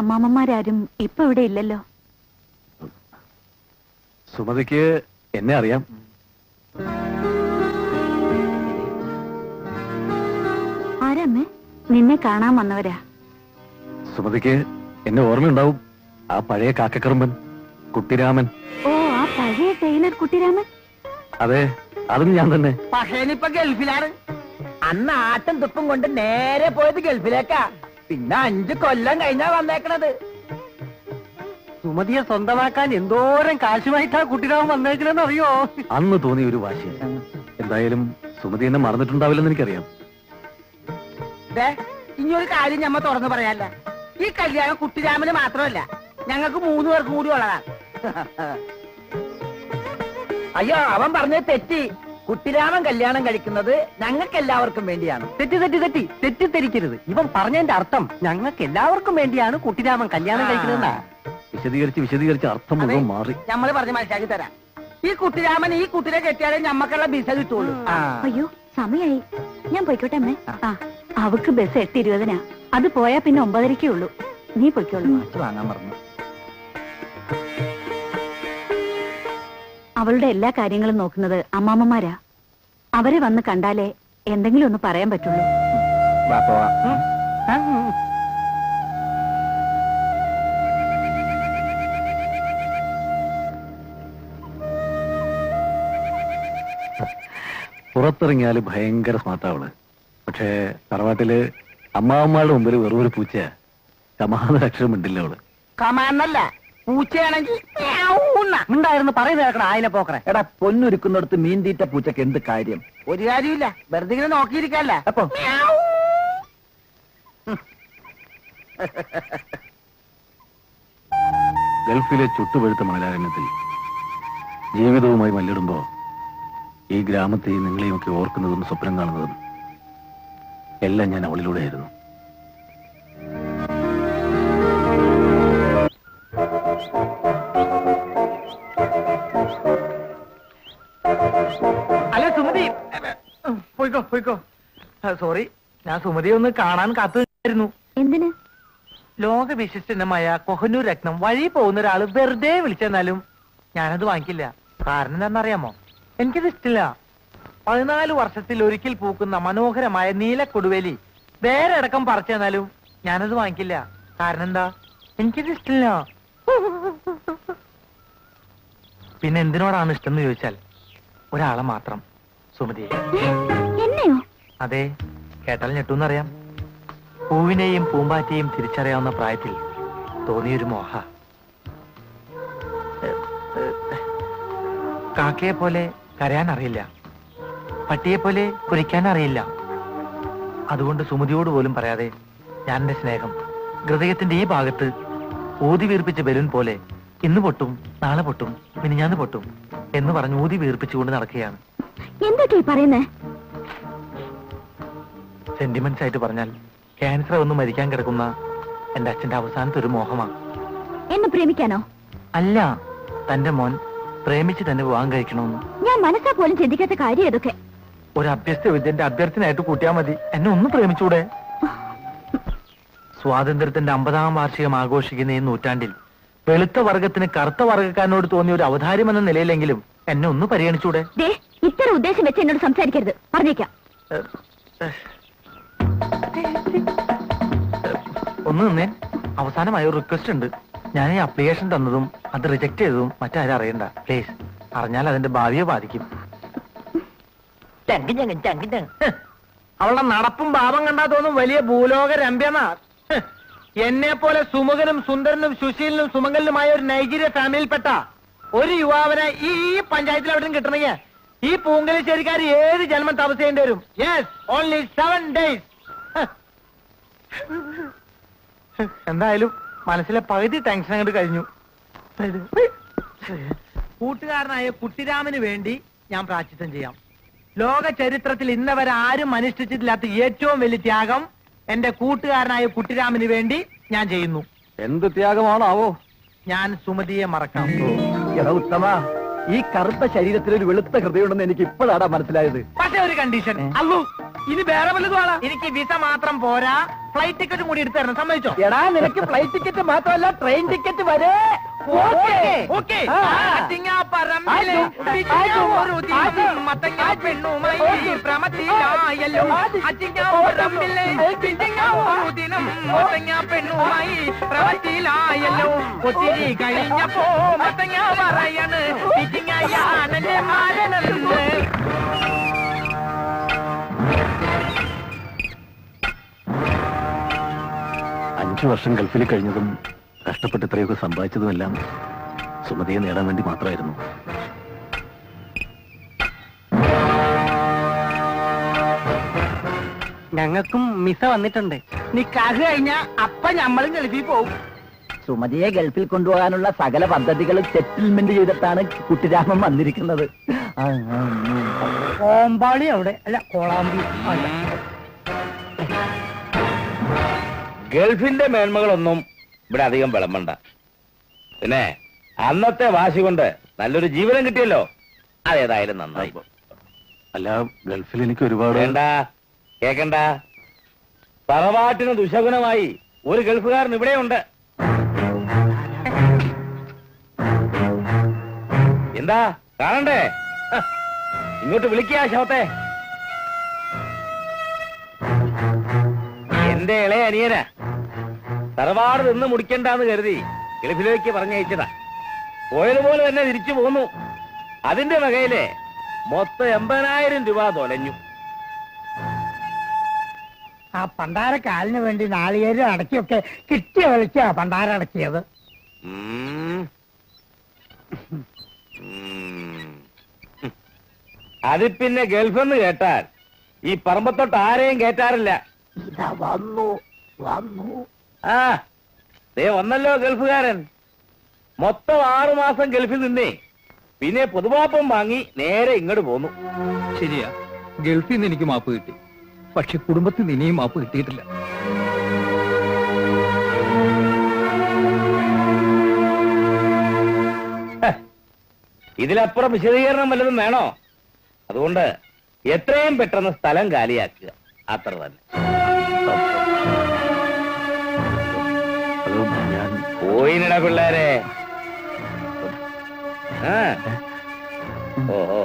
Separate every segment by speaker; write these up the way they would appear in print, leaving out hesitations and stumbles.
Speaker 1: അമ്മാമ്മമാരും ഇപ്പൊ ഇവിടെ ഇല്ലല്ലോ.
Speaker 2: സുമതിക്ക് എന്നെ അറിയാം.
Speaker 1: ആരമ്മേ? നിന്നെ കാണാൻ വന്നവരാ.
Speaker 2: സുമതിക്ക് എന്നെ ഓർമ്മയുണ്ടാവും. ആ പഴയ കാക്കക്കറുമ്പൻ കുട്ടിരാമൻ.
Speaker 1: ഓ, ആ പഴയ ടൈലർ കുട്ടിരാമൻ.
Speaker 2: അതെ, അതും ഞാൻ തന്നെ.
Speaker 3: പക്ഷേനിപ്പൊ ഗൾഫിലാണ്. അന്ന് ആട്ടും തുപ്പും കൊണ്ട് നേരെ പോയത് ഗൾഫിലേക്കാ. പിന്നെ 5 കൊല്ലം കഴിഞ്ഞാ വന്നേക്കണത്.
Speaker 4: സുമതിയെ സ്വന്തമാക്കാൻ എന്തോരം കാശുമായിട്ടാ കുട്ടിരാമൻ വന്നേക്കണെന്ന് അറിയോ?
Speaker 2: അന്ന് തോന്നിയ ഒരു വാശി. എന്തായാലും സുമതി എന്നെ മറന്നിട്ടുണ്ടാവില്ലെന്ന് എനിക്കറിയാം.
Speaker 3: ഇനിയൊരു കാര്യം ഞമ്മ തുറന്നു പറയാല്ല. ഈ കല്യാണം കുട്ടിരാമന് മാത്രമല്ല, ഞങ്ങൾക്ക് 3 പേർക്കും കൂടി ഉള്ളതാണ്. അയ്യോ, അവൻ പറഞ്ഞത് തെറ്റി. കുട്ടിരാമൻ കല്യാണം കഴിക്കുന്നത് ഞങ്ങൾക്ക് എല്ലാവർക്കും വേണ്ടിയാണ്.
Speaker 4: തെറ്റിദ്ധരിക്കരുത്. ഇവൻ പറഞ്ഞതിന്റെ അർത്ഥം ഞങ്ങൾക്ക് എല്ലാവർക്കും വേണ്ടിയാണ് കുട്ടിരാമൻ കല്യാണം കഴിക്കുന്നതെന്നാ.
Speaker 2: വിശദീകരിച്ച് അർത്ഥം മുഴുവൻ മാറി.
Speaker 3: ഞമ്മള് പറഞ്ഞ് മനസ്സിലാക്കി തരാം. ഈ കുട്ടിരാമൻ ഈ കുട്ടിനെ കെട്ടിയാലേ ഞമ്മക്കുള്ള ബിസ കിട്ടുള്ളൂ.
Speaker 1: അയ്യോ, സമയായി. ഞാൻ പോയിക്കോട്ടെ അമ്മേ. അവക്ക് ബസ് 8:20. അത് പോയാ പിന്നെ 9:30 ഉള്ളൂ. നീ പൊയ്ക്കോളൂ.
Speaker 3: വാങ്ങാൻ പറഞ്ഞു.
Speaker 1: അവളുടെ എല്ലാ കാര്യങ്ങളും നോക്കുന്നത് അമ്മാമ്മമാരാ. അവരെ വന്ന് കണ്ടാലേ എന്തെങ്കിലും ഒന്ന് പറയാൻ പറ്റുള്ളൂ.
Speaker 2: പുറത്തിറങ്ങിയാല് ഭയങ്കര സ്മാർട്ടാവള്. പക്ഷേ തറവാട്ടില് അമ്മാവന്മാരുടെ മുമ്പിൽ വെറും ഒരു പൂച്ചയാ. സമാധാന അക്ഷരം ഉണ്ടില്ല അവള്.
Speaker 3: കമാന്നല്ല, പൂച്ചയാണെങ്കിൽ
Speaker 4: ഉണ്ടായിരുന്നു പറയുന്ന കേൾക്കണം. ആയിനെ പോക്കറ.
Speaker 3: എടാ, പൊന്നൊരുക്കുന്നിടത്ത് മീൻ തീറ്റ പൂച്ചക്ക് എന്ത് കാര്യം? ഒരു കാര്യമില്ല, വെറുതെ ഇങ്ങനെ നോക്കിയിരിക്കല്ല. അപ്പൊ
Speaker 2: ഗൾഫിലെ ചുട്ടുപഴുത്ത മണലാരണ്യത്തിൽ ജീവിതവുമായി മല്ലിടുമ്പോ ഈ ഗ്രാമത്തെയും നിങ്ങളെയും ഒക്കെ ഓർക്കുന്നതും സ്വപ്നം കാണുന്നതും എല്ലാം ഞാൻ അവളിലൂടെയായിരുന്നു.
Speaker 4: അല്ല സുമതി, പോയിക്കോ. സോറി, ഞാൻ സുമതിയെ ഒന്ന് കാണാൻ കാത്തുനിന്നു.
Speaker 1: എന്തിന്?
Speaker 4: ലോക വിശിഷ്ടമായ കൊഹന്നൂർ രത്നം വഴി പോകുന്ന ഒരാള് വെറുതെ വിളിച്ചെന്നാലും ഞാനത് വാങ്ങിക്കില്ല. കാരണം എന്താണെന്നറിയാമോ? എനിക്കത് ഇഷ്ടമില്ല. 14 വർഷത്തിൽ ഒരിക്കൽ പൂക്കുന്ന മനോഹരമായ നീലക്കൊടുവേലി വേറെ അടക്കം പറിച്ചു തന്നാലും ഞാനത് വാങ്ങിക്കില്ല. കാരണം എന്താ? എനിക്കത് ഇഷ്ടമില്ല. പിന്നെ എന്തിനോടാണ് ഇഷ്ടം എന്ന് ചോദിച്ചാൽ ഒരാളെ മാത്രം, സുമതിയെ.
Speaker 1: എന്നെയോ?
Speaker 4: അതെ, കേട്ടാൽ ഞെട്ടൂന്നറിയാം. പൂവിനെയും പൂമ്പാറ്റയെയും തിരിച്ചറിയാവുന്ന പ്രായത്തിൽ തോന്നിയൊരു മോഹ. കാക്കയെ പോലെ കരയാൻ അറിയില്ല, പട്ടിയെ പോലെ കുരിക്കാൻ അറിയില്ല. അതുകൊണ്ട് സുമതിയോട് പോലും പറയാതെ ഞാൻ എന്റെ സ്നേഹം ഹൃദയത്തിന്റെ ഈ ഭാഗത്ത് ഊതി വീർപ്പിച്ച ബലൂൺ പോലെ ഇന്ന് പൊട്ടും, നാളെ പൊട്ടും, മിനിഞ്ഞാന്ന് പൊട്ടും എന്ന് പറഞ്ഞ് ഊതി വീർപ്പിച്ചുകൊണ്ട് നടക്കുകയാണ്.
Speaker 1: എന്തൊക്കെ പറയുന്നേ?
Speaker 4: സെന്റിമെന്റ്സ് ആയിട്ട് പറഞ്ഞാൽ ക്യാൻസർ ഒന്ന് മരിക്കാൻ കിടക്കുന്ന എന്റെ അച്ഛന്റെ അവസാനത്തെ ഒരു മോഹമാണ്.
Speaker 1: എന്നെ പ്രേമിക്കാനോ?
Speaker 4: അല്ല, തന്റെ മോൻ പ്രേമിച്ച് തന്നെ വിവാഹം കഴിക്കണമെന്ന്.
Speaker 1: ഞാൻ മനസ്സാ പോലും ചിന്തിക്കാത്ത കാര്യം ഏതൊക്കെ.
Speaker 4: ഒരു അഭ്യസ്ത വിദ്യന്റെ അഭ്യർത്ഥനയായിട്ട് കൂട്ടിയാൽ മതി. എന്നെ ഒന്ന് പ്രേമിച്ചൂടെ? സ്വാതന്ത്ര്യത്തിന്റെ 50ാം വാർഷികം ആഘോഷിക്കുന്ന ഈ നൂറ്റാണ്ടിൽ വെളുത്ത വർഗത്തിന് കറുത്ത വർഗക്കാരനോട് തോന്നിയ ഒരു അവതാരം എന്ന നിലയിലെങ്കിലും എന്നെ ഒന്ന് പരിഗണിച്ചൂടെ?
Speaker 1: ഇത്തരം ഉദ്ദേശം വെച്ച് എന്നോട് സംസാരിക്കരുത്, പറഞ്ഞേക്കാം.
Speaker 4: ഒന്ന് നിന്നേ. അവസാനമായ ഒരു റിക്വസ്റ്റ് ഉണ്ട്. ഞാൻ ഈ അപ്ലിക്കേഷൻ തന്നതും അത് റിജക്ട് ചെയ്തതും മറ്റാരും അറിയണ്ട പ്ലീസ്. അറിഞ്ഞാൽ അതിന്റെ ഭാവിയെ ബാധിക്കും. അവളുടെ നടപ്പും ഭാവം കണ്ടാ തോന്നും വലിയ ഭൂലോക രമ്യനാ. എന്നെ പോലെ സുമുഖനും സുന്ദരനും സുശീലനും സുമംഗലിനുമായ ഒരു നൈജീരിയ ഫാമിലിയിൽപ്പെട്ട ഒരു യുവാവിനെ ഈ പഞ്ചായത്തിൽ എവിടെയും കിട്ടണമെങ്കിൽ ഈ പൂങ്കലിശ്ശേരിക്കാർ 7 ജന്മം തപസ് ചെയ്യേണ്ടി വരും. Yes, only 7 days. എന്തായാലും മനസ്സിലെ പകുതി ടെൻഷൻ അങ്ങോട്ട് കഴിഞ്ഞു. കൂട്ടുകാരനായ കുട്ടിരാമന് വേണ്ടി ഞാൻ പ്രായശ്ചിത്തം ചെയ്യാം. ലോക ചരിത്രത്തിൽ ഇന്നവരെ ആരും അനുഷ്ഠിച്ചിട്ടില്ലാത്ത ഏറ്റവും വലിയ ത്യാഗം എന്റെ കൂട്ടുകാരനായ കുട്ടിരാമന് വേണ്ടി ഞാൻ ചെയ്യുന്നു.
Speaker 2: എന്ത് ത്യാഗമാണാവോ?
Speaker 4: ഞാൻ സുമതിയെ മറക്കാം.
Speaker 3: ഉത്തമ, ഈ കറുത്ത ശരീരത്തിൽ ഒരു വെളുത്ത ഹൃദയമുണ്ടെന്ന് എനിക്ക് ഇപ്പോഴാണ് മനസ്സിലായത്.
Speaker 4: പക്ഷേ ഒരു കണ്ടീഷൻ. അല്ലു,
Speaker 3: ഇനി വേറെ വല്ലതും ആളാ.
Speaker 4: എനിക്ക് വിസ മാത്രം പോരാ, ഫ്ലൈറ്റ് ടിക്കറ്റും കൂടി എടുത്തു തരണം, സമ്മതിച്ചോ?
Speaker 3: എടാ നിനക്ക് ഫ്ലൈറ്റ് ടിക്കറ്റ് മാത്രമല്ല ട്രെയിൻ ടിക്കറ്റ് വരെ.
Speaker 4: ഓക്കേ.
Speaker 3: ആ.
Speaker 4: ആറ്റിങ്ങാപ്പറമ്പിലെ
Speaker 3: ആയിട്ടു.
Speaker 4: ഒരു ദിനം
Speaker 3: ആയിട്ടു.
Speaker 4: മത്തങ്ങ പെണ്ണുമായി പ്രമത്തിലായല്ലോ. ആറ്റിങ്ങാപ്പറമ്പിലെ ഒരു ദിനം മത്തങ്ങ പെണ്ണുമായി പ്രമത്തിലായല്ലോ. ഒത്തിരി കഴിഞ്ഞപ്പോ മത്തങ്ങ പറയണ് പിറ്റിങ്ങയാണെന്റെ മാരനെന്ന്.
Speaker 2: 5 വർഷം ഗൾഫിൽ കഴിഞ്ഞതും കഷ്ടപ്പെട്ട് ഇത്രയൊക്കെ സമ്പാദിച്ചതുമെല്ലാം സുമതിയെ നേടാൻ വേണ്ടി മാത്രമായിരുന്നു.
Speaker 4: ഞങ്ങൾക്കും മിസ വന്നിട്ടുണ്ട്.
Speaker 3: നിക്കാഹ് കഴിഞ്ഞ അപ്പ ഞമ്മളും ഗൾഫിൽ പോകും. സുമതിയെ ഗൾഫിൽ കൊണ്ടുപോകാനുള്ള സകല പദ്ധതികളും സെറ്റിൽമെന്റ് ചെയ്തിട്ടാണ് കുട്ടിരാമൻ വന്നിരിക്കുന്നത്.
Speaker 4: കോമ്പാളി അവിടെ അല്ല, കോളാമ്പി.
Speaker 5: ഗൾഫിന്റെ മേന്മകളൊന്നും ഇവിടെ അധികം വിളമ്പണ്ട. പിന്നെ അന്നത്തെ വാശി കൊണ്ട് നല്ലൊരു ജീവിതം കിട്ടിയല്ലോ, അതേതായാലും നന്നായി.
Speaker 2: അല്ല, ഗൾഫിൽ എനിക്ക് ഒരുപാട്
Speaker 5: വേണ്ട, കേക്കണ്ട. തറവാട്ടിന് ദുശകുനമായി ഒരു ഗൾഫുകാരൻ ഇവിടെയുണ്ട്. എന്താ കാണണ്ടേ? ഇങ്ങോട്ട് വിളിക്കുക ശവത്തെ. എന്റെ ഇളയ അനിയന തറവാട് നിന്ന് മുടിക്കണ്ടെന്ന് കരുതി ഗൾഫിലേക്ക് പറഞ്ഞയച്ചതാ. പോയതുപോലെ തന്നെ തിരിച്ചു പോന്നു. അതിന്റെ വകയിലെ മൊത്തം 80,000 രൂപ തൊലഞ്ഞു.
Speaker 3: ആ പണ്ടാര കാലിന് വേണ്ടി നാളികേരം അടക്കിയൊക്കെ കിട്ടിയ വിളിച്ചാ പണ്ടാര അടക്കിയത്.
Speaker 5: അത് പിന്നെ ഗൾഫെന്ന് കേട്ടാൽ ഈ പറമ്പത്തൊട്ട് ആരെയും കേറ്റാറില്ല.
Speaker 3: ഇതാ വന്നു വന്നു.
Speaker 5: ആ ദേ വന്നല്ലോ ഗൾഫുകാരൻ. മൊത്തം 6 മാസം ഗൾഫിൽ നിന്നേ പിന്നെ പൊതുവാപ്പം വാങ്ങി നേരെ ഇങ്ങോട്ട് പോന്നു.
Speaker 6: ശരിയാ, ഗൾഫിൽ നിന്ന് എനിക്ക് മാപ്പ് കിട്ടി, പക്ഷെ കുടുംബത്തിൽ നിന്ന് ഇനിയും മാപ്പ് കിട്ടിയിട്ടില്ല.
Speaker 5: ഇതിലപ്പുറം വിശദീകരണം വല്ലതും വേണോ? അതുകൊണ്ട് എത്രയും പെട്ടെന്ന് സ്ഥലം കാലിയാക്കുക, അത്ര തന്നെ.
Speaker 2: ഞാൻ
Speaker 5: പോയിനട പിള്ളേരെ. ആ ഓഹോ,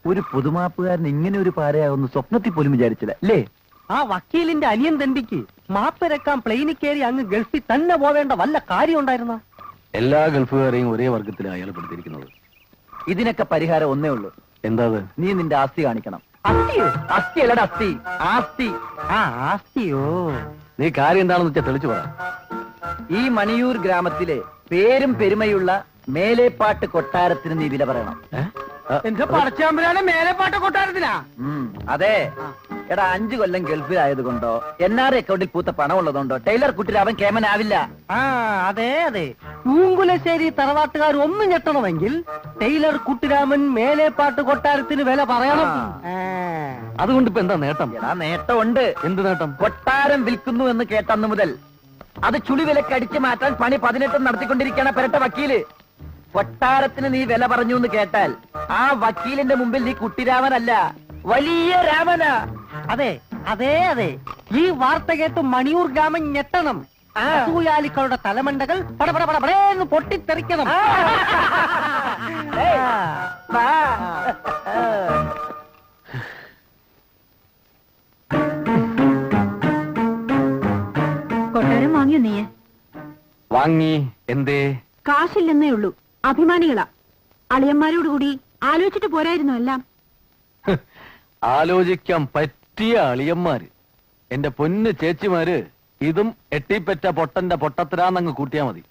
Speaker 3: ഒരു പൊതുമാപ്പുകാരൻ ഇങ്ങനെ ഒരു പാരയാവുന്ന സ്വപ്നത്തിൽ പോലും വിചാരിച്ചില്ല അല്ലേ?
Speaker 4: ആ വക്കീലിന്റെ അനിയൻ തണ്ടിക്ക് മാപ്പിരക്കാൻ പ്ലെയിനിൽ കയറി അങ്ങ് ഗൾഫിൽ തന്നെ പോവേണ്ട വല്ല കാര്യം ഉണ്ടായിരുന്നോ?
Speaker 2: എല്ലാ ഗൾഫുകാരെയും ഒരേ വർഗത്തിലാണ് അയാൾ പെടുത്തിയിരിക്കുന്നത്.
Speaker 3: ഇതിനൊക്കെ പരിഹാരം ഒന്നേ ഉള്ളൂ.
Speaker 2: എന്താ അത്?
Speaker 3: നീ നിന്റെ ആസ്തി കാണിക്കണം.
Speaker 4: അസ്ഥിയോ?
Speaker 3: അസ്ഥി അല്ലട അസ്ഥി, ആസ്തി.
Speaker 4: ആ ആസ്തിയോ?
Speaker 2: നീ കാര്യം എന്താണെന്ന് വെച്ചാൽ തെളിച്ചു പറ.
Speaker 3: ഈ മണിയൂർ ഗ്രാമത്തിലെ പേരും പെരുമയുള്ള മേലേപ്പാട്ട് കൊട്ടാരത്തിന് നീ വില പറയണം.
Speaker 4: എന്റെ പടച്ചാമ്പലാണ് മേലെപ്പാട്ട കൊട്ടാരത്തിനാ.
Speaker 3: അതെ. എടാ 5 കൊല്ലം ഗൾഫിലായത് കൊണ്ടോ NRI അക്കൗണ്ടിൽ പൂത്ത പണം ഉള്ളതുകൊണ്ടോ ടൈലർ കുട്ടിരാവൻ കേമനാവില്ല.
Speaker 4: ആ അതെ അതെ, പൂങ്കുലശ്ശേരി തറവാട്ടുകാർ ഒന്നും ഞെട്ടണമെങ്കിൽ ടൈലർ കുട്ടിരാമൻ മേലെപ്പാട്ട് കൊട്ടാരത്തിന് വില പറയണം.
Speaker 2: അതുകൊണ്ട് ഇപ്പൊ എന്താ നേട്ടം?
Speaker 3: എടാ നേട്ടമുണ്ട്.
Speaker 2: എന്ത് നേട്ടം?
Speaker 3: കൊട്ടാരം വിൽക്കുന്നു എന്ന് കേട്ടന്ന് മുതൽ അത് ചുളി വിലക്ക് അടിച്ചു മാറ്റാൻ പണി 18 നടത്തിക്കൊണ്ടിരിക്കുകയാണ് പെരട്ട വക്കീല്. കൊട്ടാരത്തിന് നീ വില പറഞ്ഞു എന്ന് കേട്ടാൽ ആ വക്കീലിന്റെ മുമ്പിൽ നീ കുട്ടിരാമനല്ല, വലിയ രാമനാ.
Speaker 4: അതെ അതെ അതെ, ഈ വാർത്ത കേട്ട് മണിയൂർ ഗ്രാമം ഞെട്ടണം. അസൂയാലിക്കളുടെ തലമണ്ടകൾ പടപടപടപടേന്ന് പൊട്ടിത്തെറിക്കണം.
Speaker 3: ഏയ്, വാ.
Speaker 1: കൊട്ടാരം വാങ്ങിയോ നീ?
Speaker 2: വാങ്ങി. എന്തേ?
Speaker 1: കാശില്ലെന്നേ ഉള്ളൂ. അഭിമാനികളാ. അളിയന്മാരോടുകൂടി ആലോചിച്ചിട്ട് പോരായിരുന്നു എല്ലാം.
Speaker 2: ആലോചിക്കാൻ പറ്റിയ അളിയന്മാര്. എന്റെ പൊന്ന് ചേച്ചിമാര്, ഇതും എട്ടിപ്പറ്റ പൊട്ടന്റെ പൊട്ടത്തരാന്നങ്ങ് കൂട്ടിയാ മതി.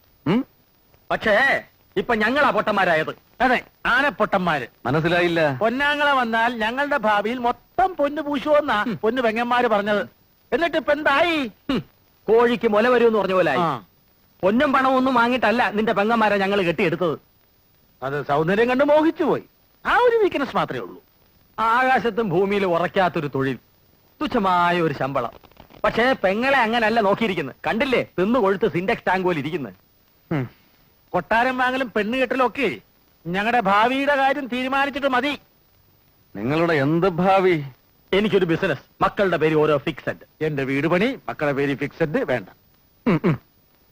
Speaker 5: പക്ഷേ ഇപ്പൊ ഞങ്ങളാ പൊട്ടന്മാരായത്.
Speaker 4: അതെ, ആനപ്പൊട്ടന്മാര്.
Speaker 2: മനസ്സിലായില്ല?
Speaker 5: പൊന്നാങ്ങളെ വന്നാൽ ഞങ്ങളുടെ ഭാവിയിൽ മൊത്തം പൊന്നു പൂശുവെന്നാ പൊന്നു പെങ്ങന്മാര് പറഞ്ഞത്. എന്നിട്ട് ഇപ്പൊ എന്തായി? കോഴിക്ക് മുല വരുമെന്ന് പറഞ്ഞ പോലെ പൊന്നും പണവും ഒന്നും വാങ്ങിയിട്ടല്ല നിന്റെ പെങ്ങന്മാരെ ഞങ്ങൾ കെട്ടിയെടുത്തത്. അത് സൗന്ദര്യം കണ്ട് മോഹിച്ചു പോയി. ആ ഒരു വീക്ക്നെസ് മാത്രമേ ഉള്ളൂ. ആകാശത്തും ഭൂമിയിലും ഉറക്കാത്തൊരു തൊഴിൽ, തുച്ഛമായ ഒരു ശമ്പളം. പക്ഷേ പെങ്ങളെ അങ്ങനല്ല നോക്കിയിരിക്കുന്നത്. കണ്ടില്ലേ, തിന്നു കൊഴുത്ത് സിൻഡെക്സ് ടാങ്ക് പോലെ ഇരിക്കുന്നത്. കൊട്ടാരം വാങ്ങലും പെണ്ണ് കെട്ടലും ഒക്കെ ഞങ്ങളുടെ ഭാവിയുടെ കാര്യം തീരുമാനിച്ചിട്ട് മതി.
Speaker 2: നിങ്ങളുടെ എന്ത് ഭാവി?
Speaker 5: എനിക്കൊരു ബിസിനസ്, മക്കളുടെ പേര് ഓരോ ഫിക്സഡ്. എന്റെ വീട് പണി, മക്കളുടെ പേര് ഫിക്സഡ് വേണ്ട.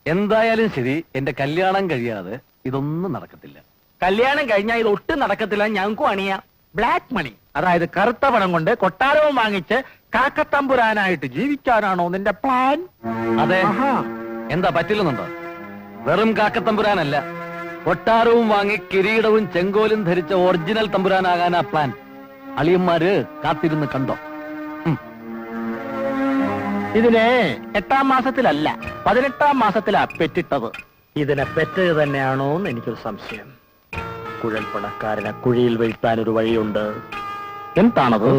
Speaker 2: എന്തായാലും ശരി, എന്റെ കല്യാണം കഴിയാതെ ഇതൊന്നും നടക്കത്തില്ല.
Speaker 5: കല്യാണം കഴിഞ്ഞാൽ ഇത് ഒട്ടും നടക്കത്തില്ല. ഞങ്ങൾക്കും അണിയാം. ബ്ലാക്ക് മണി, അതായത് കറുത്ത പണം കൊണ്ട് കൊട്ടാരവും വാങ്ങിച്ച് കാക്കത്തമ്പുരാനായിട്ട് ജീവിക്കാനാണോ നിന്റെ പ്ലാൻ?
Speaker 2: അതെ. എന്താ പറ്റില്ലെന്നുണ്ടോ? വെറും കാക്കത്തമ്പുരാനല്ല, കൊട്ടാരവും വാങ്ങി കിരീടവും ചെങ്കോലും ധരിച്ച ഒറിജിനൽ തമ്പുരാനാകാനാ പ്ലാൻ. അളിയന്മാര് കാത്തിരുന്ന് കണ്ടോ?
Speaker 5: ഇതിനെ 8-ാം മാസത്തിലല്ല 18-ാം മാസത്തിലാ പെറ്റിട്ടത്. ഇതിനെ പെറ്റത് തന്നെയാണോ എന്ന് എനിക്കൊരു സംശയം. കുഴൽപ്പണക്കാരനെ കുഴിയിൽ വീഴ്ത്താൻ ഒരു വഴിയുണ്ട്. എന്താണത്?